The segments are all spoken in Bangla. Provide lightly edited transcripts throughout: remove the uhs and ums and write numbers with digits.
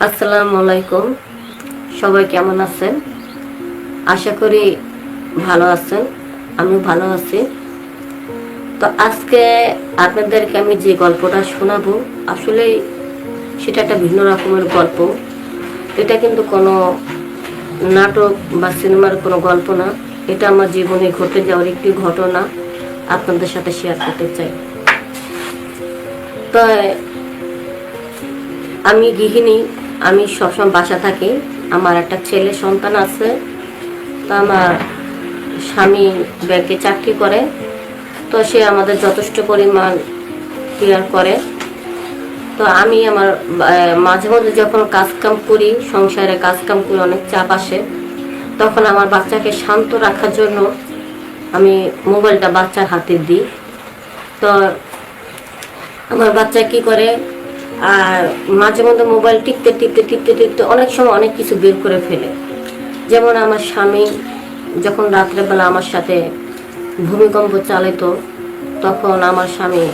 আসসালামু আলাইকুম। সবাই কেমন আছেন? আশা করি ভালো আছেন। আমিও ভালো আছি। তো আজকে আপনাদেরকে আমি যে গল্পটা শোনাবো, আসলে সেটা একটা ভিন্ন রকমের গল্প। এটা কিন্তু কোনো নাটক বা সিনেমার কোনো গল্প না। এটা আমার জীবনে ঘটে যাওয়ার একটি ঘটনা আপনাদের সাথে শেয়ার করতে চাই। তো আমি গৃহিণী, আমি সবসময় বাসা থাকি। আমার একটা ছেলে সন্তান আছে। তো আমার স্বামী ব্যাংকে চাকরি করে। তো সে আমাদের যথেষ্ট পরিমাণ কেয়ার করে। তো আমি আমার মাঝে মধ্যে যখন কাজকাম করি, সংসারে কাজকাম করি, অনেক চাপ আসে, তখন আমার বাচ্চাকে শান্ত রাখার জন্য আমি মোবাইলটা বাচ্চার হাতে দিই। তো আমার বাচ্চা কি করে, আর মাঝে মধ্যে মোবাইল টিপতে টিপতে টিপতে টিপতে অনেক সময় অনেক কিছু বের করে ফেলে। যেমন আমার স্বামী যখন রাত্রেবেলা আমার সাথে ভূমিকম্প চালিত, তখন আমার স্বামী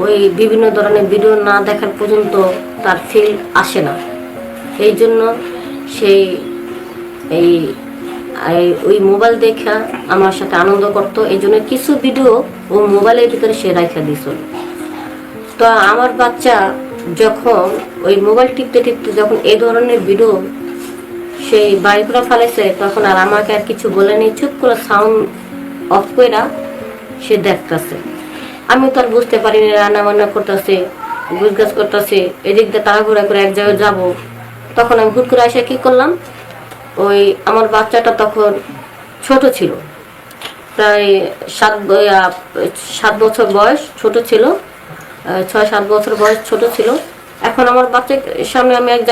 ওই বিভিন্ন ধরনের ভিডিও না দেখার পর্যন্ত তার ফিল আসে না। এই জন্য সেই এই ওই মোবাইল দেখা আমার সাথে আনন্দ করতো। এই জন্য কিছু ভিডিও ও মোবাইলের ভিতরে সে রাখা দিয়েছিল। তো আমার বাচ্চা যখন ওই মোবাইল টিপতে টিপতে যখন এই ধরনের ভিডিও সেই বাড়ি করে ফেলেছে, তখন আর আমাকে আর কিছু বলেনি, চুপ করে সাউন্ড অফ করে সে দেখতেছে। আমি তো আর বুঝতে পারিনি, রান্না বান্না করতেছে, গুছগাছ করতেছে, এদিক দিয়ে তাড়াহুড়া করে এক জায়গায় যাবো। তখন আমি হুট করে এসে কি করলাম, ওই আমার বাচ্চাটা তখন ছোট ছিল, প্রায় 7 বছর বয়স, ছোট ছিল, 6-7 বছর বয়স ছোট ছিল। এখন আমার বাচ্চার সামনে আমি এক